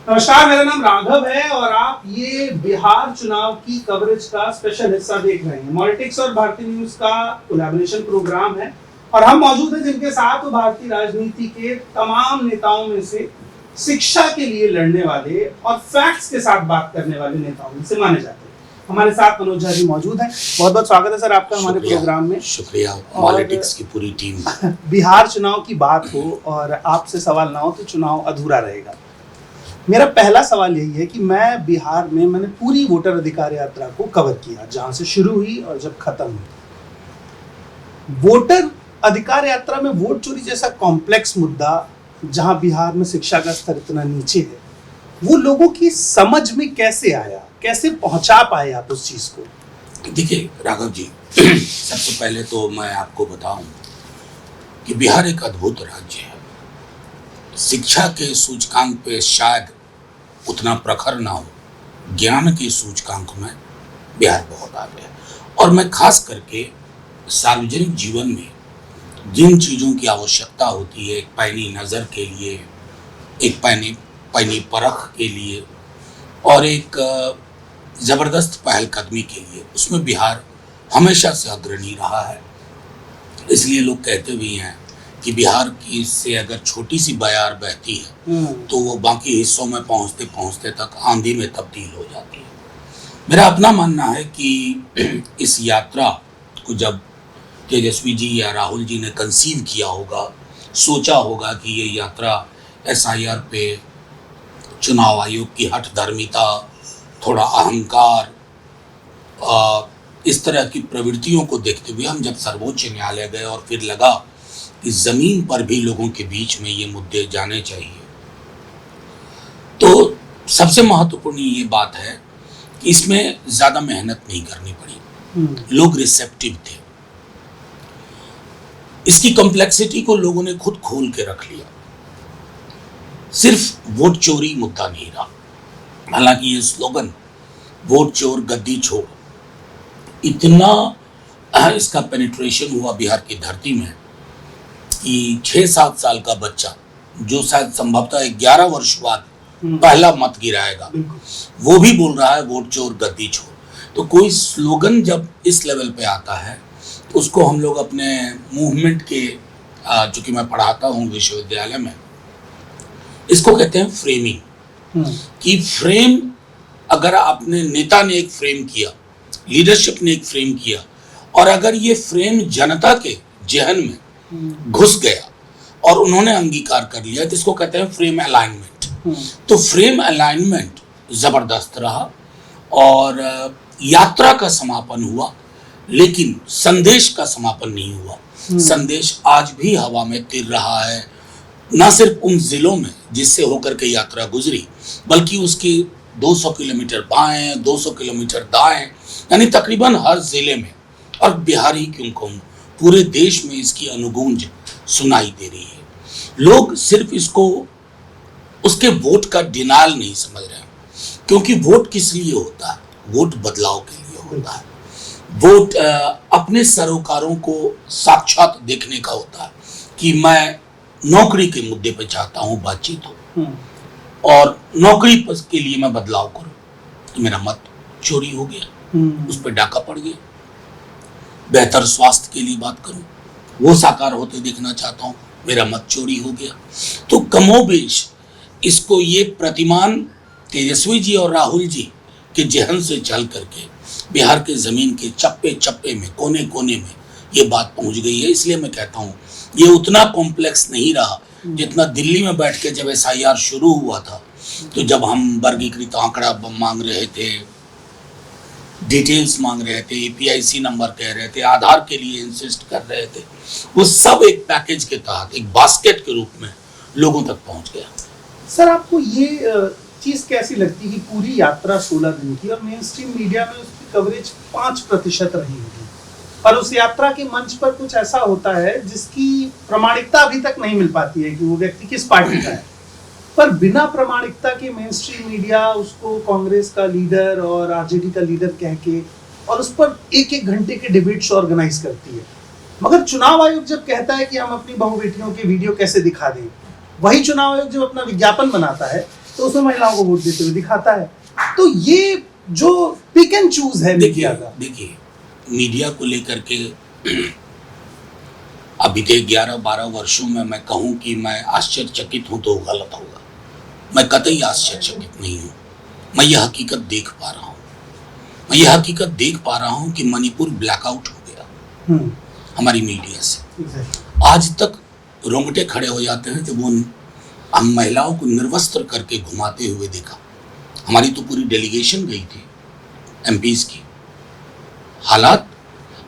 नमस्कार, मेरा नाम राघव है और आप ये बिहार चुनाव की कवरेज का स्पेशल हिस्सा देख रहे हैं। मॉलिटिक्स और भारतीय न्यूज का कोलैबोरेशन प्रोग्राम है और हम मौजूद हैं जिनके साथ वो भारतीय राजनीति के तमाम नेताओं में से शिक्षा के लिए लड़ने वाले और फैक्ट्स के साथ बात करने वाले नेताओं में से माने जाते हैं। हमारे साथ मनोज झा जी मौजूद हैं। बहुत बहुत स्वागत है सर आपका हमारे प्रोग्राम में। शुक्रिया। पॉलिटिक्स की पूरी टीम। बिहार चुनाव की बात हो और आपसे सवाल ना हो तो चुनाव अधूरा रहेगा। मेरा पहला सवाल यही है कि मैं बिहार में मैंने पूरी वोटर अधिकार यात्रा को कवर किया, जहां से शुरू हुई और जब खत्म हुई। वोटर अधिकार यात्रा में वोट चोरी जैसा कॉम्प्लेक्स मुद्दा, जहां बिहार में शिक्षा का स्तर इतना नीचे है, वो लोगों की समझ में कैसे आया, कैसे पहुंचा पाए आप उस चीज को? देखिए राघव जी, सबसे पहले तो मैं आपको बताऊं कि बिहार एक अद्भुत राज्य है। शिक्षा के सूचकांक पे शायद उतना प्रखर ना हो, ज्ञान के सूचकांक में बिहार बहुत आगे है। और मैं खास करके सार्वजनिक जीवन में जिन चीज़ों की आवश्यकता होती है, एक पैनी नज़र के लिए, एक पैनी परख के लिए और एक ज़बरदस्त पहलकदमी के लिए, उसमें बिहार हमेशा से अग्रणी रहा है। इसलिए लोग कहते भी हैं कि बिहार की से अगर छोटी सी बयार बहती है तो वो बाकी हिस्सों में पहुंचते पहुंचते तक आंधी में तब्दील हो जाती है। मेरा अपना मानना है कि इस यात्रा को जब तेजस्वी जी या राहुल जी ने कंसीव किया होगा, सोचा होगा कि ये यात्रा SIR पे, चुनाव आयोग की हठधर्मिता, थोड़ा अहंकार, इस तरह की प्रवृत्तियों को देखते हुए हम जब सर्वोच्च न्यायालय गए और फिर लगा कि जमीन पर भी लोगों के बीच में ये मुद्दे जाने चाहिए, तो सबसे महत्वपूर्ण ये बात है कि इसमें ज्यादा मेहनत नहीं करनी पड़ी। लोग रिसेप्टिव थे। इसकी कॉम्प्लेक्सिटी को लोगों ने खुद खोल के रख लिया। सिर्फ वोट चोरी मुद्दा नहीं रहा। हालांकि ये स्लोगन वोट चोर गद्दी छोड़, इतना इसका पेनिट्रेशन हुआ बिहार की धरती में कि 6-7 साल का बच्चा, जो शायद संभवतः 11 वर्ष बाद पहला मत गिराएगा, वो भी बोल रहा है वोट चोर गद्दी छोड़। तो कोई स्लोगन जब इस लेवल पे आता है तो उसको हम लोग अपने मूवमेंट के, चूंकि मैं पढ़ाता हूँ विश्वविद्यालय में, इसको कहते हैं फ्रेमिंग। कि फ्रेम, अगर आपने, नेता ने एक फ्रेम किया, लीडरशिप ने एक फ्रेम किया, और अगर ये फ्रेम जनता के जहन में घुस गया और उन्होंने अंगीकार कर लिया, तो इसको कहते हैं फ्रेम अलाइनमेंट। तो फ्रेम अलाइनमेंट जबरदस्त रहा और यात्रा का समापन हुआ, लेकिन संदेश का समापन नहीं हुआ। संदेश आज भी हवा में तिर रहा है, ना सिर्फ उन जिलों में जिससे होकर के यात्रा गुजरी, बल्कि उसके 200 किलोमीटर बाएं, 200 किलोमीटर दाएं, यानी तकरीबन हर जिले में, और बिहार ही क्यों कहूं, पूरे देश में इसकी अनुगूंज सुनाई दे रही है। लोग सिर्फ इसको, उसके वोट का डिनायल नहीं समझ रहे हैं, क्योंकि वोट किस लिए होता है? वोट बदलाव के लिए होता है। वोट अपने सरोकारों को साक्षात देखने का होता है कि मैं नौकरी के मुद्दे पर चाहता हूं बातचीत हो, और नौकरी के लिए मैं बदलाव करूं, तो मेरा मत चोरी हो गया, उस पर डाका पड़ गया। बेहतर स्वास्थ्य के लिए बात करूं, वो साकार होते देखना चाहता हूं, मेरा मत चोरी हो गया। तो कमोबेश इसको ये प्रतिमान तेजस्वी जी और राहुल जी के जहन से चल करके बिहार के जमीन के चप्पे चप्पे में, कोने कोने में ये बात पहुंच गई है। इसलिए मैं कहता हूं ये उतना कॉम्प्लेक्स नहीं रहा जितना दिल्ली में बैठ के जब SIR शुरू हुआ था, तो जब हम वर्गीकृत आंकड़ा मांग रहे थे, डिटेल्स मांग रहे थे, APIC नंबर कह रहे थे, आधार के लिए इंसिस्ट कर रहे थे, वो सब एक पैकेज के तहत, एक बास्केट के रूप में लोगों तक पहुंच गया। सर, आपको ये चीज कैसी लगती है कि पूरी यात्रा 16 दिन की और मेन स्ट्रीम मीडिया में उसकी कवरेज 5% रही होगी, और उस यात्रा के मंच पर कुछ ऐसा होता है जिसकी प्रमाणिकता अभी तक नहीं मिल पाती है कि वो व्यक्ति किस पार्टी का है, पर बिना प्रमाणिकता के मेन स्ट्रीम मीडिया उसको कांग्रेस का लीडर और RJD का लीडर कह के, और उस पर 1-1 घंटे के डिबेट्स ऑर्गेनाइज करती है। मगर चुनाव आयोग जब कहता है कि हम अपनी बहु बेटियों के वीडियो कैसे दिखा दें, वही चुनाव आयोग जब अपना विज्ञापन बनाता है तो उसमें महिलाओं को वोट देते हुए दिखाता है। तो ये जो पिक एंड चूज है मीडिया का। देखिए मीडिया को लेकर के अभी के 11-12 वर्षों में मैं कहूं कि मैं आश्चर्यचकित हूं तो गलत होगा। मैं कतई आश्चर्यचकित नहीं हूं। मैं यह हकीकत देख पा रहा हूं। मैं यह हकीकत देख पा रहा हूं कि मणिपुर ब्लैकआउट हो गया हमारी मीडिया से। आज तक रोंगटे खड़े हो जाते हैं जब हम महिलाओं को निर्वस्त्र करके घुमाते हुए देखा। हमारी तो पूरी डेलीगेशन गई थी एमपीज की। हालात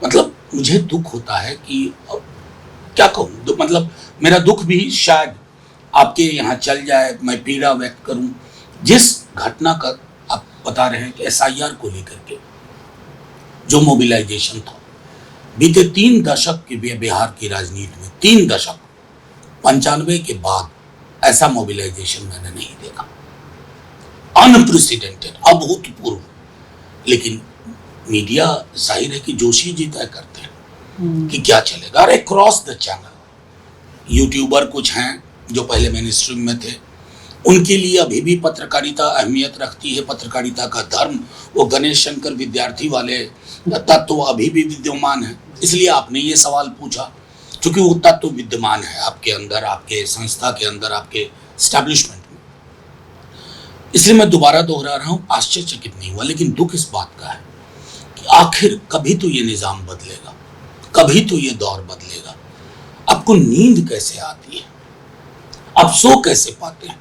मतलब मुझे दुख होता है कि क्या कहूँ, मतलब मेरा दुख भी शायद आपके यहाँ चल जाए, मैं पीड़ा व्यक्त करूं। जिस घटना का आप बता रहे हैं कि एसआईआर को लेकर के जो मोबिलाइजेशन था बीते 3 दशक के बिहार की राजनीति में, 3 दशक 95 के बाद ऐसा मोबिलाइजेशन मैंने नहीं देखा। अनप्रेसिडेंटेड, अभूतपूर्व। लेकिन मीडिया जाहिर है कि जोशी जी तय करते हैं कि क्या चलेगा। अरे क्रॉस द चैनल यूट्यूबर कुछ हैं जो पहले मेन स्ट्रीम में थे, उनके लिए अभी भी पत्रकारिता अहमियत रखती है। पत्रकारिता का धर्म, वो गणेश शंकर विद्यार्थी वाले तत्व अभी भी विद्यमान है। इसलिए आपने ये सवाल पूछा क्योंकि वो तत्व विद्यमान है आपके अंदर, आपके संस्था के अंदर, आपके एस्टैब्लिशमेंट में। इसलिए मैं दोबारा दोहरा रहा हूं, आश्चर्यचकित नहीं हुआ। लेकिन दुख इस बात का है कि आखिर कभी तो ये निजाम बदलेगा, कभी तो ये दौर बदलेगा। आपको नींद कैसे आती है, आप सो कैसे पाते हैं?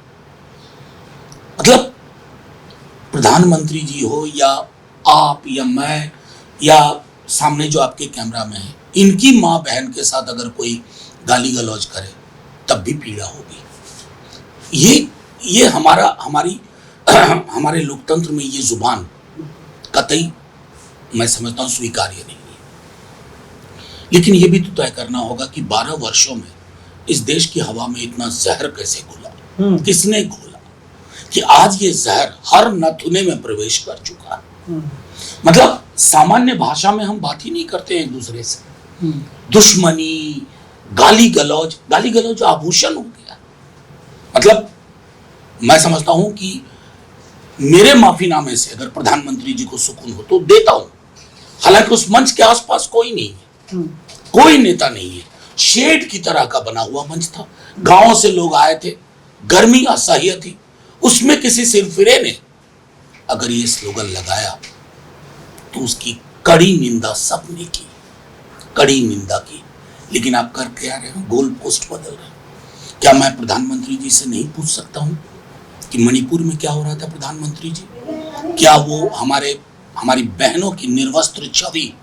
मतलब प्रधानमंत्री जी हो या आप या मैं या सामने जो आपके कैमरा में है, इनकी माँ बहन के साथ अगर कोई गाली गलौज करे तब भी पीड़ा होगी। ये हमारे लोकतंत्र में ये जुबान कतई मैं समझता हूं स्वीकार्य नहीं है। लेकिन ये भी तो तय करना होगा कि 12 वर्षों में इस देश की हवा में इतना जहर कैसे घुला, किसने घोला कि आज ये जहर हर नथुने में प्रवेश कर चुका है। मतलब सामान्य भाषा में हम बात ही नहीं करते हैं एक दूसरे से। दुश्मनी, गाली गलौज आभूषण हो गया। मतलब मैं समझता हूं कि मेरे माफीनामे से अगर प्रधानमंत्री जी को सुकून हो तो देता हूं। हालांकि उस मंच के आसपास कोई नहीं है, कोई नेता नहीं है। शेड की तरह का बना हुआ मंच था, गांवों से लोग आए थे, गर्मी असह्य थी। उसमें किसी सिरफिरे ने अगर ये स्लोगन लगाया तो उसकी कड़ी निंदा सबने की, कड़ी निंदा की। लेकिन आप कर क्या रहे हो, गोल पोस्ट बदल रहे हो। क्या मैं प्रधानमंत्री जी से नहीं पूछ सकता हूं कि मणिपुर में क्या हो रहा था? प्रधानमंत्री जी, क्या वो हमारी बहनों की निर्वस्त्र छवि,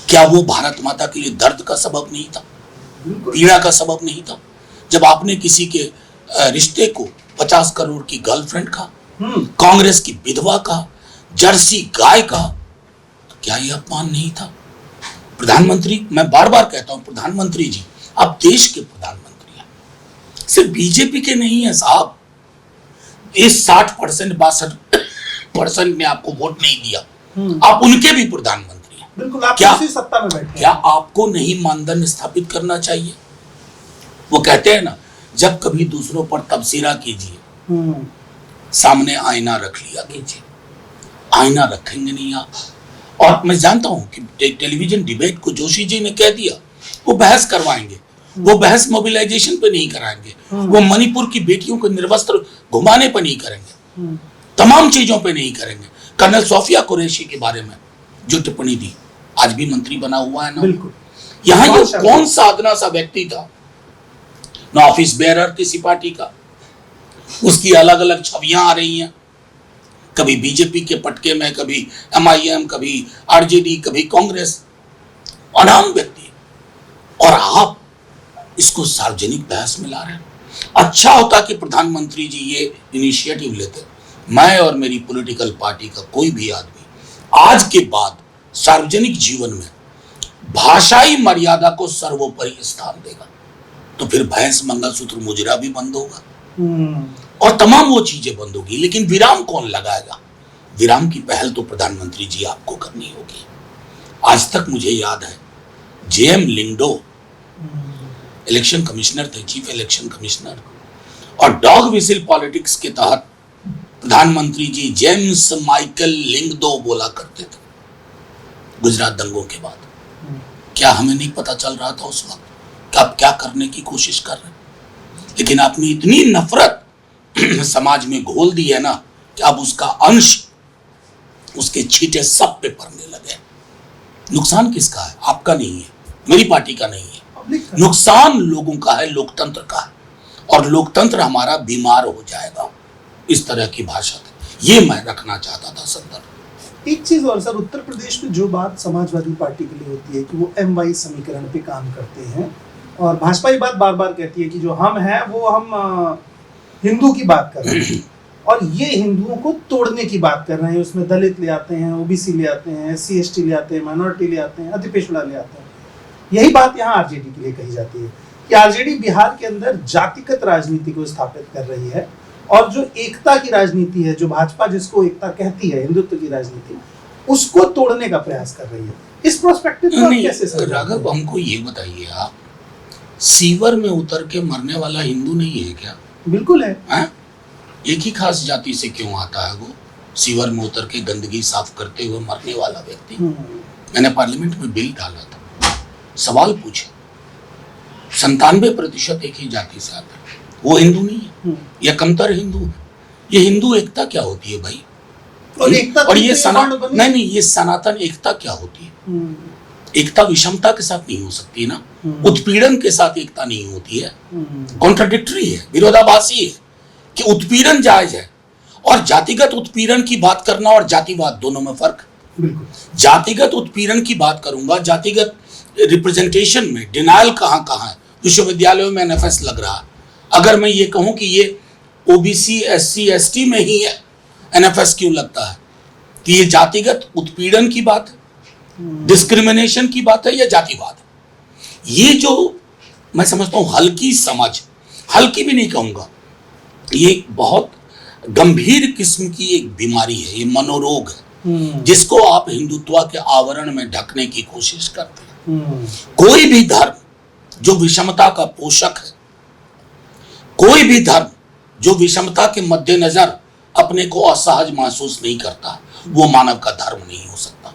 क्या वो भारत माता के लिए दर्द का सबब नहीं था, पीड़ा का सबब नहीं था? जब आपने किसी के रिश्ते को 50 करोड़ की गर्लफ्रेंड का, कांग्रेस की विधवा का, जर्सी गाय का, तो क्या यह अपमान नहीं था? प्रधानमंत्री, मैं बार बार कहता हूं प्रधानमंत्री जी, आप देश के प्रधानमंत्री हैं, सिर्फ बीजेपी के नहीं है साहब। इस 60% 62% ने आपको वोट नहीं दिया, आप उनके भी प्रधानमंत्री हैं। बिल्कुल, आप क्या उसी सत्ता में बैठे क्या आपको नहीं मानदंड स्थापित करना चाहिए? वो कहते हैं ना, जब कभी दूसरों पर तबसीरा कीजिए, सामने आईना रख लिया कीजिए। आईना रखेंगे नहीं आप। और मैं जानता हूं कि टेलीविजन डिबेट को जोशी जी ने कह दिया, वो बहस करवाएंगे, वो बहस मोबिलाइजेशन पे नहीं कराएंगे, वो मणिपुर की बेटियों को निर्वस्त्र घुमाने पे नहीं करेंगे, तमाम चीजों पे नहीं करेंगे। कर्नल सोफिया कुरैशी के बारे में जो टिप्पणी दी, आज भी मंत्री बना हुआ है ना। यहाँ ये कौन साधना सा व्यक्ति था, ना ऑफिस बेयरर किसी पार्टी का, उसकी अलग अलग छवियां आ रही हैं, कभी बीजेपी के पटके में, कभी एमआईएम, कभी आरजेडी, कभी कांग्रेस, अनाम व्यक्ति, और आप इसको सार्वजनिक बहस में ला रहे हैं। अच्छा होता कि प्रधानमंत्री जी ये इनिशिएटिव लेते। मैं और मेरी पॉलिटिकल पार्टी का कोई भी आदमी आज के बाद सार्वजनिक जीवन में भाषाई मर्यादा को सर्वोपरि स्थान देगा, तो फिर भैंस मंगलसूत्र मुजरा भी बंद होगा और तमाम वो चीजें बंद होगी। लेकिन विराम कौन लगाएगा? विराम की पहल तो प्रधानमंत्री जी आपको करनी होगी। आज तक मुझे याद है जेएम लिंगडो इलेक्शन कमिश्नर थे, चीफ इलेक्शन कमिश्नर, और डॉग विसिल पॉलिटिक्स के तहत प्रधानमंत्री जी जेम्स माइकल लिंगदो बोला करते थे गुजरात दंगों के बाद। क्या हमें नहीं पता चल रहा था उस वक्त कि आप क्या करने की कोशिश कर रहे हैं? लेकिन आपने इतनी नफरत समाज में घोल दी है ना कि अब उसका अंश, उसके छींटे सब पे पड़ने लगे। नुकसान किसका है? आपका नहीं है, मेरी पार्टी का नहीं है, नुकसान लोगों का है, लोकतंत्र का है। और लोकतंत्र हमारा बीमार हो जाएगा इस तरह की भाषा। ये मैं रखना चाहता था संदर्भ। एक चीज और सर, उत्तर प्रदेश में जो बात समाजवादी पार्टी के लिए होती है कि वो MY समीकरण पे काम करते हैं, और भाजपा ये बात बार बार कहती है कि जो हम हैं वो हम हिंदू की बात कर रहे हैं, और ये हिंदुओं को तोड़ने की बात कर रहे हैं। उसमें दलित ले आते हैं, OBC ले आते हैं, SC ST ले आते हैं, माइनॉरिटी ले आते हैं, अति पिछड़ा ले आते हैं। यही बात यहाँ RJD के लिए कही जाती है कि RJD बिहार के अंदर जातिगत राजनीति को स्थापित कर रही है, और जो एकता की राजनीति है, जो भाजपा जिसको एकता कहती है, हिंदुत्व की राजनीति, उसको तोड़ने का प्रयास कर रही है। इस प्रोस्पेक्टिव को कैसे समझते हैं? राघव, हमको ये बताइए, आप सीवर में उतर के मरने वाला हिंदू नहीं है क्या? बिल्कुल है। एक ही खास जाति से क्यों आता है वो? सीवर में उतर के गंदगी साफ करते हुए मरने वाला व्यक्ति। मैंने पार्लियामेंट में बिल डाला था, सवाल पूछे, 97% एक ही जाति से आता है, वो हिंदू नहीं है या कमतर हिंदू है। ये हिंदू एकता क्या होती है भाई? और एकता और ये नहीं, ये सनातन एकता क्या होती है? एकता विषमता के साथ नहीं हो सकती ना, उत्पीड़न के साथ एकता नहीं होती है। कॉन्ट्राडिक्टरी है, विरोधाभासी है कि उत्पीड़न जायज है और जातिगत उत्पीड़न की बात करना और जातिवाद, दोनों में फर्क। जातिगत उत्पीड़न की बात करूंगा, जातिगत रिप्रेजेंटेशन में डिनायल कहां है? विश्वविद्यालयों में NFS लग रहा है। अगर मैं ये कहूं कि ये OBC SC ST में ही है, NFS क्यों लगता है? तो ये जातिगत उत्पीड़न की बात है, डिस्क्रिमिनेशन की बात है या जातिवाद? ये जो मैं समझता हूं हल्की समझ, हल्की भी नहीं कहूंगा, ये एक बहुत गंभीर किस्म की एक बीमारी है, ये मनोरोग है जिसको आप हिंदुत्व के आवरण में ढकने की कोशिश करते हैं। कोई भी धर्म जो विषमता का पोषक है, कोई भी धर्म जो विषमता के मद्देनजर अपने को असहज महसूस नहीं करता, वो मानव का धर्म नहीं हो सकता।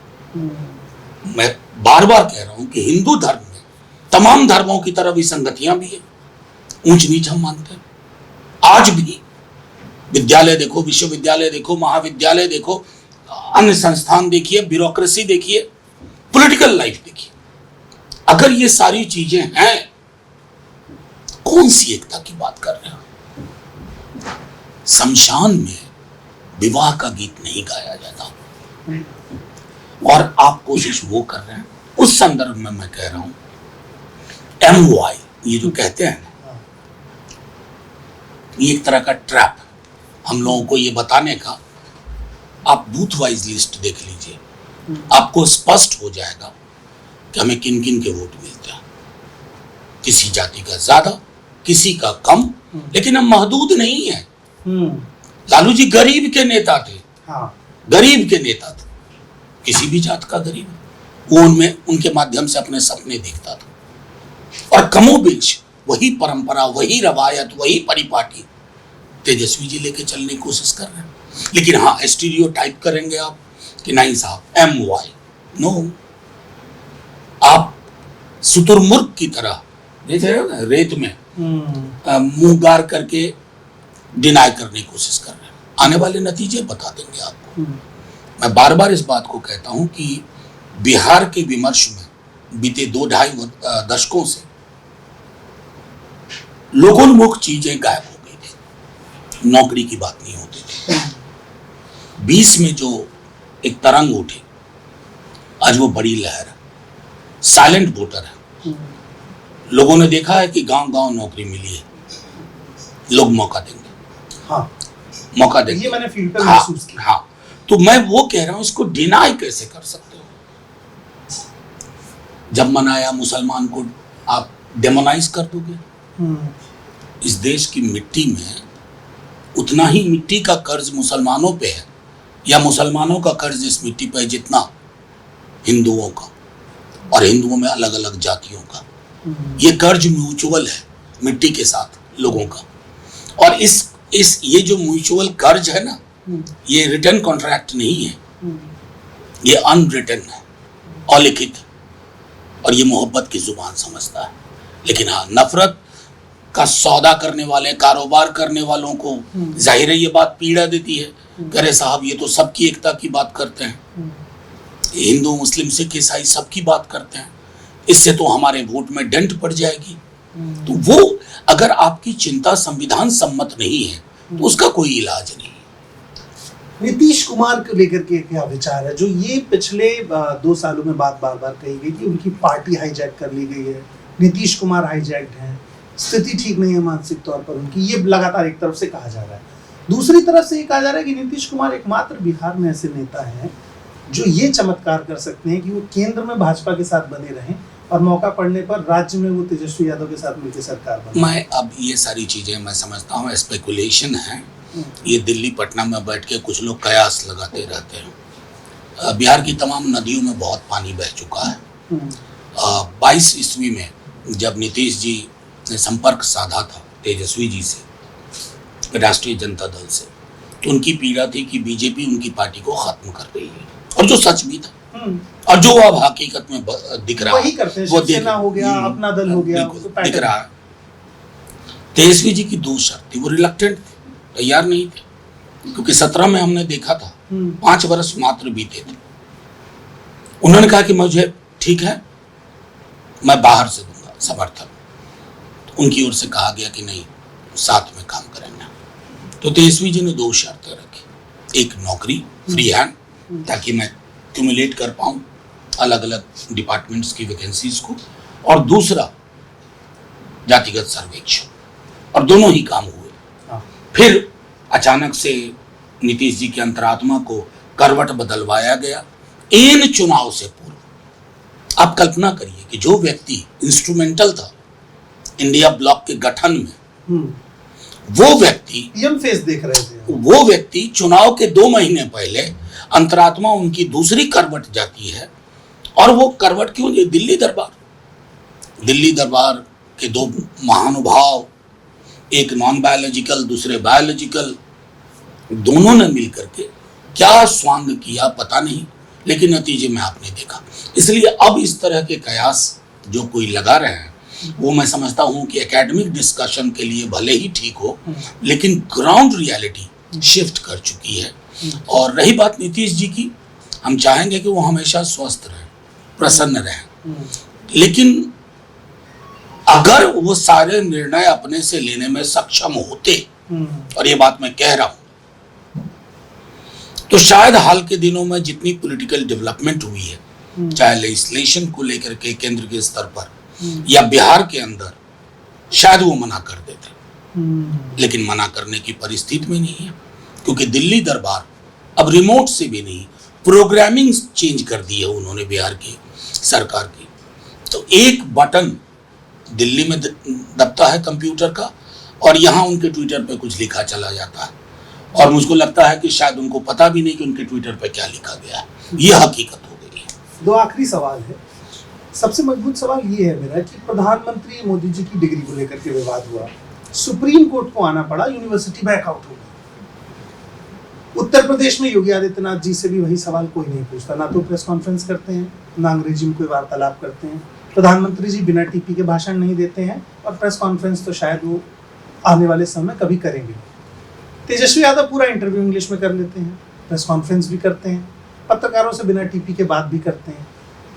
मैं बार बार कह रहा हूं कि हिंदू धर्म में तमाम धर्मों की तरह विसंगतियां भी है, ऊंच नीच हम मानते हैं। आज भी विद्यालय देखो, विश्वविद्यालय देखो, महाविद्यालय देखो, अन्य संस्थान देखिए, ब्यूरोक्रेसी देखिए, पॉलिटिकल लाइफ देखिए, अगर ये सारी चीजें हैं, कौन सी एकता की बात कर रहे हैं? शमशान में विवाह का गीत नहीं गाया जाता, और आप कोशिश वो कर रहे हैं। उस संदर्भ में मैं कह रहा हूं MY ये जो कहते हैं, ये एक तरह का ट्रैप हम लोगों को ये बताने का। आप बूथ वाइज लिस्ट देख लीजिए, आपको स्पष्ट हो जाएगा कि हमें किन किन के वोट मिलते हैं। किसी जाति का ज्यादा, किसी का कम, लेकिन हम महदूद नहीं है। लालू जी गरीब के नेता थे, गरीब के नेता थे, किसी भी जात का गरीब, वो उनमें उनके माध्यम से अपने सपने देखता था। और कमोबेश वही परंपरा, वही रवायत, वही परिपाटी तेजस्वी जी लेके चलने की कोशिश कर रहे हैं। लेकिन हाँ, स्टीरियोटाइप करेंगे आप कि नहीं साहब MY, नो, आप शुतुरमुर्ग की तरह देख रहे हो ना, रेत में मुंह गार करके डिनाई करने की कोशिश कर रहे हैं। आने वाले नतीजे बता देंगे आपको। मैं बार बार इस बात को कहता हूं कि बिहार के विमर्श में बीते 2-2.5 दशकों से लोकोन्मुख चीजें गायब हो गई थी। नौकरी की बात नहीं होती थी। 20 में जो एक तरंग उठी, आज वो बड़ी लहर है। साइलेंट वोटर है, लोगों ने देखा है कि गांव गांव नौकरी मिली है, लोग मौका देंगे। मौका देंगे, ये मैंने फील्ड पर महसूस किया। तो मैं वो कह रहा हूं, इसको डिनाई कैसे कर सकते हो? जब मन आया मुसलमान को आप डेमोनाइज कर दोगे। इस देश की मिट्टी में उतना ही मिट्टी का कर्ज मुसलमानों पे है, या मुसलमानों का कर्ज इस मिट्टी पे है जितना हिंदुओं का, और हिंदुओं में अलग अलग जातियों का। ये कर्ज म्यूचुअल है मिट्टी के साथ लोगों का। और इस ये जो म्यूचुअल कर्ज है ना, ये रिटर्न कॉन्ट्रैक्ट नहीं है, ये अनरिटन है, अलिखित, और ये मोहब्बत की जुबान समझता है। लेकिन हाँ, नफरत का सौदा करने वाले, कारोबार करने वालों को जाहिर है ये बात पीड़ा देती है। कह रहे साहब ये तो सबकी एकता की बात करते हैं, हिंदू मुस्लिम सिख ईसाई सबकी बात करते हैं, इससे तो हमारे वोट में डेंट पड़ जाएगी। तो वो अगर आपकी चिंता संविधान सम्मत नहीं है तो उसका कोई इलाज नहीं। नीतीश कुमार को लेकर के क्या विचार है, जो ये पिछले 2 सालों में बात बार बार कही गई कि उनकी पार्टी हाईजैक कर ली गई है, नीतीश कुमार हाईजैक्ड हैं, स्थिति ठीक नहीं है मानसिक तौर पर उनकी, ये लगातार एक तरफ से कहा जा रहा है। दूसरी तरफ से ये कहा जा रहा है कि नीतीश कुमार एकमात्र बिहार में ऐसे नेता हैं जो ये चमत्कार कर सकते हैं कि वो केंद्र में भाजपा के साथ बने रहें और मौका पड़ने पर राज्य में वो तेजस्वी यादव के साथ मिलकर सरकार बनाए। मैं अब ये सारी चीजें मैं समझता हूँ स्पेकुलेशन है, ये दिल्ली पटना में बैठ के कुछ लोग कयास लगाते रहते हैं। बिहार की तमाम नदियों में बहुत पानी बह चुका है। 22 ईस्वी में जब नीतीश जी ने संपर्क साधा था तेजस्वी जी से, राष्ट्रीय जनता दल से, तो उनकी पीड़ा थी कि बीजेपी उनकी पार्टी को खत्म कर रही है, और जो सच भी था और जो अब हकीकत में दिख रहा वही करते हैं, शिवसेना हो गया, अपना दल हो गया, दिख रहा है। तेजस्वी जी की 2 शर्त थी, वो रिलक्टेंट थे, तैयार नहीं थे, क्योंकि 17 में हमने देखा था 5 वर्ष मात्र बीते थे। उन्होंने कहा कि मुझे ठीक है, मैं बाहर से दूंगा समर्थन। तो उनकी ओर से कहा गया कि नहीं, साथ में काम करेंगे। तो तेजस्वी जी ने 2 शर्तें रखी, एक नौकरी फ्री हैंड, ताकि मैं क्यूमुलेट कर पाऊं अलग अलग डिपार्टमेंट्स की वैकेंसीज को, और दूसरा जातिगत सर्वेक्षण, और दोनों ही काम हुए। फिर अचानक से नीतीश जी की अंतरात्मा को करवट बदलवाया गया इन चुनाव से पूर्व। आप कल्पना करिए कि जो व्यक्ति इंस्ट्रूमेंटल था इंडिया ब्लॉक के गठन में, वो व्यक्ति यंग फेस देख रहे थे, वो व्यक्ति चुनाव के 2 महीने पहले अंतरात्मा उनकी दूसरी करवट जाती है। और वो करवट क्यों? दिल्ली दरबार के 2 महानुभाव, एक नॉन बायोलॉजिकल दूसरे बायोलॉजिकल, दोनों ने मिलकर के क्या स्वांग किया पता नहीं, लेकिन नतीजे में आपने देखा। इसलिए अब इस तरह के कयास जो कोई लगा रहे हैं, वो मैं समझता हूं कि एकेडमिक डिस्कशन के लिए भले ही ठीक हो, लेकिन ग्राउंड रियलिटी शिफ्ट कर चुकी है। और रही बात नीतीश जी की, हम चाहेंगे कि वो हमेशा स्वस्थ रहें, प्रसन्न रहें, लेकिन अगर वो सारे निर्णय अपने से लेने में सक्षम होते, और ये बात मैं कह रहा हूं, तो शायद हाल के दिनों में जितनी पॉलिटिकल डेवलपमेंट हुई है, चाहे लेजिस्लेशन को लेकर के केंद्र के स्तर पर या बिहार के अंदर, शायद वो मना कर देते। लेकिन मना करने की परिस्थिति में नहीं है, क्योंकि दिल्ली दरबार अब रिमोट से भी नहीं, प्रोग्रामिंग चेंज कर दी है उन्होंने बिहार की सरकार की। तो एक बटन दिल्ली में दबता है कंप्यूटर का, और यहाँ उनके ट्विटर पे कुछ लिखा चला जाता है, और मुझको लगता है कि शायद उनको पता भी नहीं कि उनके ट्विटर पे क्या लिखा गया है। ये हकीकत हो गई है। 2 आखिरी सवाल है। सबसे मजबूत सवाल ये है मेरा कि प्रधानमंत्री मोदी जी की डिग्री को लेकर के विवाद हुआ, सुप्रीम कोर्ट को आना पड़ा, यूनिवर्सिटी बैकआउट हो गई। उत्तर प्रदेश में योगी आदित्यनाथ जी से भी वही सवाल कोई नहीं पूछता, ना तो प्रेस कॉन्फ्रेंस करते हैं, ना अंग्रेजी में कोई वार्तालाप करते हैं। प्रधानमंत्री जी बिना टीपी के भाषण नहीं देते हैं, और प्रेस कॉन्फ्रेंस तो शायद वो आने वाले समय कभी करेंगे। तेजस्वी यादव पूरा इंटरव्यू इंग्लिश में कर लेते हैं, प्रेस कॉन्फ्रेंस भी करते हैं, पत्रकारों से बिना टीपी के बात भी करते हैं।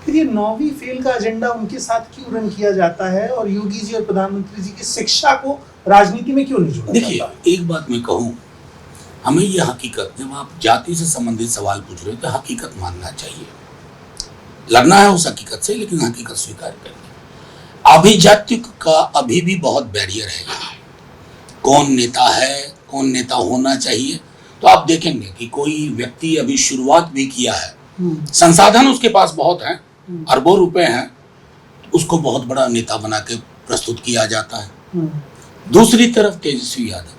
फिर ये 9वीं फेल का एजेंडा उनके साथ क्यों रन किया जाता है, और योगी जी और प्रधानमंत्री जी की शिक्षा को राजनीति में क्यों नहीं जोड़ा? देखिए, एक बात मैं कहूँ, हमें यह हकीकत, जब आप जाति से संबंधित सवाल पूछ रहे हो तो हकीकत मानना चाहिए, लड़ना है उस हकीकत से, लेकिन हकीकत स्वीकार करनी। अभिजात्य का अभी भी बहुत बैरियर है यहाँ। कौन नेता है, कौन नेता होना चाहिए, तो आप देखेंगे कि कोई व्यक्ति अभी शुरुआत भी किया है, संसाधन उसके पास बहुत हैं, अरबों रुपए हैं, उसको बहुत बड़ा नेता बना के प्रस्तुत किया जाता है। दूसरी तरफ तेजस्वी यादव,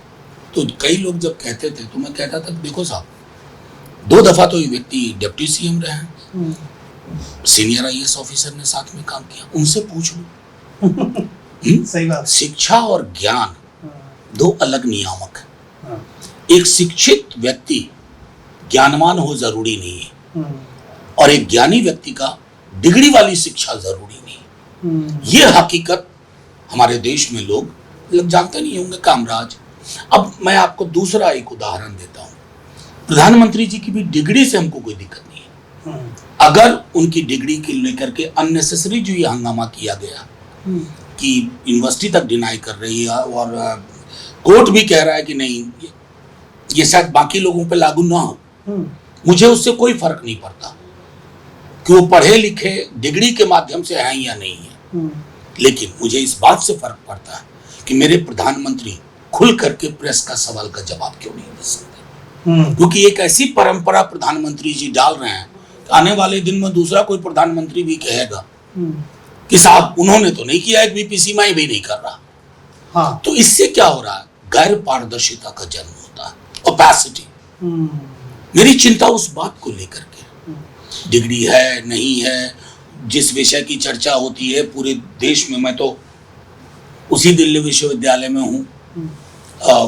तो कई लोग जब कहते थे तो मैं कहता था, देखो साहब, 2 दफा तो ये व्यक्ति डिप्टी सीएम रहे हैं, सीनियर आईएएस ऑफिसर ने साथ में काम किया, उनसे पूछ लो। सही बात। शिक्षा और ज्ञान दो अलग नियामक है। हाँ। एक शिक्षित व्यक्ति ज्ञानवान हो जरूरी नहीं है, और एक ज्ञानी व्यक्ति का डिग्री वाली शिक्षा जरूरी नहीं है। ये हकीकत हमारे देश में लोग जानते नहीं होंगे। कामराज, अब मैं आपको दूसरा एक उदाहरण देता हूं। प्रधानमंत्री जी की भी डिग्री से हमको कोई दिक्कत नहीं है। अगर उनकी डिग्री के लेकर के अननेसेसरी जो ये हंगामा किया गया कि यूनिवर्सिटी तक डिनाई कर रही है और कोर्ट भी कह रहा है कि नहीं ये शायद बाकी लोगों पे लागू ना हो, मुझे उससे कोई फर्क नहीं पड़ता कि वो पढ़े लिखे डिग्री के माध्यम से हैं या नहीं है। लेकिन मुझे इस बात से फर्क पड़ता है कि मेरे प्रधानमंत्री खुल करके प्रेस का सवाल का जवाब क्यों नहीं दे सकते, क्योंकि एक ऐसी परंपरा प्रधानमंत्री जी डाल रहे हैं कि आने वाले दिन में दूसरा कोई प्रधानमंत्री भी कहेगा कि साहब उन्होंने तो नहीं किया, एक बीपीसी मैं भी नहीं कर रहा। हाँ। तो इससे क्या हो रहा है, गैर पारदर्शिता का जन्म होता है, ओपेसिटी। मेरी चिंता उस बात को लेकर के, डिग्री है नहीं है, जिस विषय की चर्चा होती है पूरे देश में, मैं तो उसी दिल्ली विश्वविद्यालय में हूँ,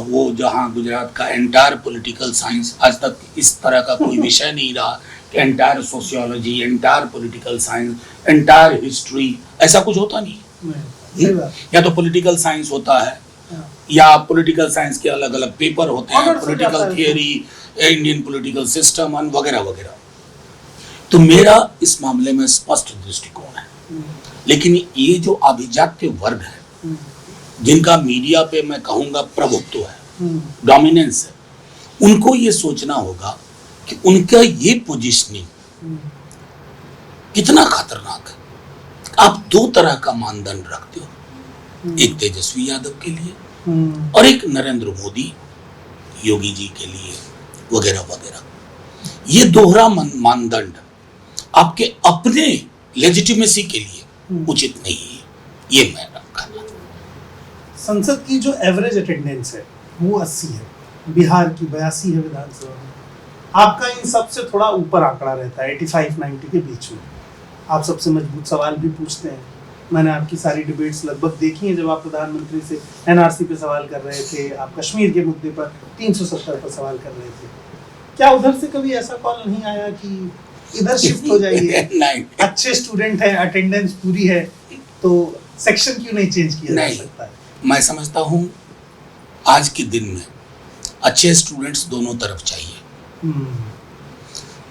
वो जहाँ गुजरात का एंटायर पॉलिटिकल साइंस, आज तक इस तरह का कोई विषय नहीं रहा कि entire sociology, entire political science, entire history, ऐसा कुछ होता नहीं। या तो पॉलिटिकल साइंस होता है या पॉलिटिकल साइंस के अलग अलग पेपर होते हैं, political theory, Indian political system वगैरह वगैरह। तो मेरा इस मामले में स्पष्ट दृष्टिकोण है। लेकिन ये जो अभिजात्य वर्ग है, जिनका मीडिया पे मैं कहूंगा प्रभुत्व है, डोमिनेंस है, उनको ये सोचना होगा कि उनका ये पोजीशनिंग कितना खतरनाक है। आप दो तरह का मानदंड रखते हो, एक तेजस्वी यादव के लिए और एक नरेंद्र मोदी, योगी जी के लिए वगैरह वगैरह। ये दोहरा मानदंड आपके अपने लेजिटिमेसी के लिए उचित नहीं है, ये मैं रखा। संसद की जो एवरेज अटेंडेंस है वो 80 है, बिहार की 82 है विधानसभा में। आपका इन सब से थोड़ा ऊपर आंकड़ा रहता है, 85-90 के बीच में। आप सबसे मजबूत सवाल भी पूछते हैं। मैंने आपकी सारी डिबेट्स लगभग देखी हैं। जब आप प्रधानमंत्री से एनआरसी पे सवाल कर रहे थे, आप कश्मीर के मुद्दे पर 370 पर सवाल कर रहे थे, क्या उधर से कभी ऐसा कॉल नहीं आया कि इधर शिफ्ट हो जाइए, अच्छे स्टूडेंट हैं, अटेंडेंस पूरी है, तो सेक्शन क्यों नहीं चेंज किया जा सकता है? मैं समझता हूँ आज के दिन में अच्छे स्टूडेंट्स दोनों तरफ चाहिए,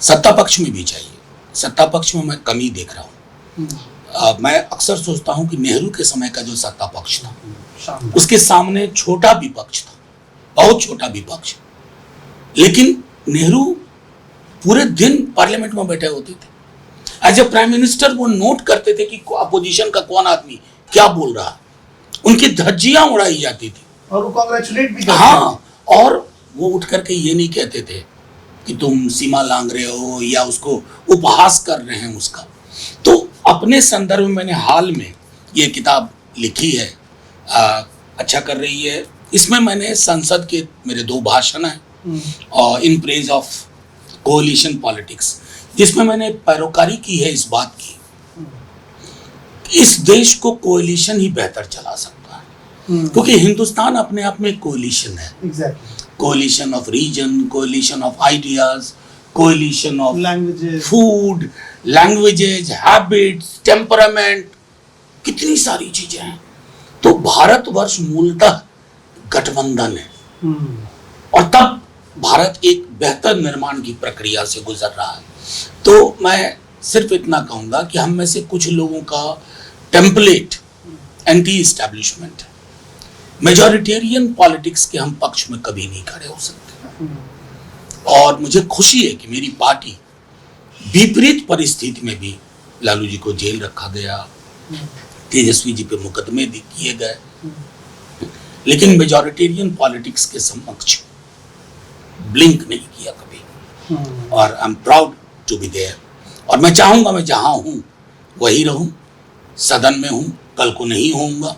सत्ता पक्ष में भी चाहिए। सत्ता पक्ष में मैं कमी देख रहा हूँ। मैं अक्सर सोचता हूँ कि नेहरू के समय का जो सत्ता पक्ष था, उसके सामने छोटा विपक्ष था, बहुत छोटा विपक्ष, लेकिन नेहरू पूरे दिन पार्लियामेंट में बैठे होते थे। एज ए प्राइम मिनिस्टर वो नोट करते थे कि अपोजिशन का कौन आदमी क्या बोल रहा है, उनकी धज्जियां उड़ाई जाती थी और वो कांग्रेचुलेट भी करते थे। हाँ, और वो उठ करके ये नहीं कहते थे कि तुम सीमा लांघ रहे हो या उसको उपहास कर रहे हैं उसका। तो अपने संदर्भ में मैंने हाल में ये किताब लिखी है, अच्छा कर रही है। इसमें मैंने संसद के मेरे 2 भाषण हैं और इन प्रेज ऑफ कोalition पॉलिटिक्स, जिसमें मैंने पैरोकारी की है इस बात की कि इस देश को कोalition ही बेहतर चला सकता है, क्योंकि हिंदुस्तान अपने आप में कोalition है। Coalition of region, coalition of ideas, coalition of food, languages, habits, temperament, कितनी सारी चीजें हैं। तो भारतवर्ष मूलतः गठबंधन है और तब भारत एक बेहतर निर्माण की प्रक्रिया से गुजर रहा है। तो मैं सिर्फ इतना कहूंगा कि हम में से कुछ लोगों का टेम्पलेट एंटी इस्टेब्लिशमेंट है। मेजॉरिटेरियन पॉलिटिक्स के हम पक्ष में कभी नहीं खड़े हो सकते। और मुझे खुशी है कि मेरी पार्टी विपरीत परिस्थिति में भी, लालू जी को जेल रखा गया, तेजस्वी जी पे मुकदमे किए गए, लेकिन मेजॉरिटेरियन पॉलिटिक्स के समक्ष ब्लिंक नहीं किया कभी। और I am proud to be there. और मैं चाहूंगा मैं जहां हूं वही रहूं, सदन में हूं, कल को नहीं होऊंगा,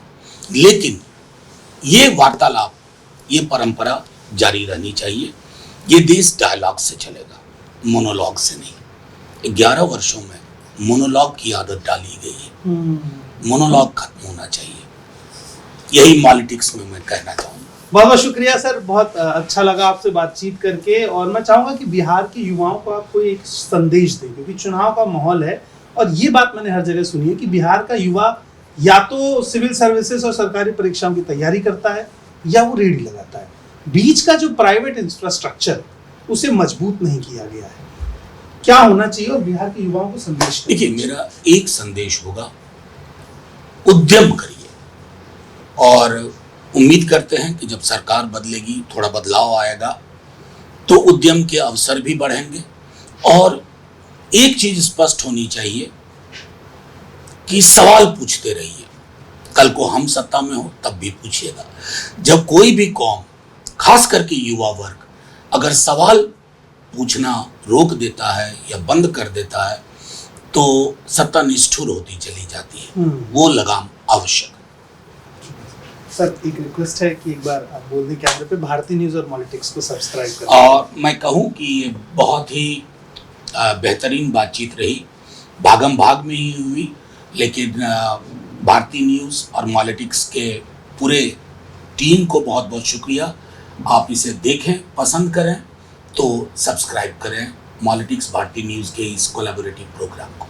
लेकिन ये वार्तालाप, ये परंपरा जारी रहनी चाहिए। ये देश डायलॉग से चलेगा, मोनोलॉग से नहीं। 11 वर्षों में मोनोलॉग की आदत डाली गई है। मोनोलॉग खत्म होना चाहिए, यही पॉलिटिक्स में मैं कहना चाहूंगा। बहुत बहुत शुक्रिया सर, बहुत अच्छा लगा आपसे बातचीत करके। और मैं चाहूंगा कि बिहार के युवाओं को आप कोई एक संदेश दें, क्योंकि चुनाव का माहौल है और ये बात मैंने हर जगह सुनी है कि बिहार का युवा या तो सिविल सर्विसेज और सरकारी परीक्षाओं की तैयारी करता है या वो रेडी लगाता है। बीच का जो प्राइवेट इंफ्रास्ट्रक्चर उसे मजबूत नहीं किया गया है। क्या होना चाहिए और बिहार के युवाओं को संदेश? देखिए, मेरा एक संदेश होगा, उद्यम करिए और उम्मीद करते हैं कि जब सरकार बदलेगी, थोड़ा बदलाव आएगा तो उद्यम के अवसर भी बढ़ेंगे। और एक चीज स्पष्ट होनी चाहिए कि सवाल पूछते रहिए। कल को हम सत्ता में हो तब भी पूछिएगा। जब कोई भी कौम, खास करके युवा वर्ग, अगर सवाल पूछना रोक देता है या बंद कर देता है तो सत्ता निष्ठुर होती चली जाती है। वो लगाम आवश्यक है। सर, एक रिक्वेस्ट है कि एक बार आप बोल दें कैमरे पे, भारती न्यूज़ और पॉलिटिक्स को सब्सक्राइब करें। और मैं कहूं कि ये बहुत ही बेहतरीन बातचीत रही, भागम भाग में ही हुई, लेकिन भारती न्यूज़ और पॉलिटिक्स के पूरे टीम को बहुत बहुत शुक्रिया। आप इसे देखें, पसंद करें तो सब्सक्राइब करें पॉलिटिक्स भारती न्यूज़ के इस कोलैबोरेटिव प्रोग्राम को।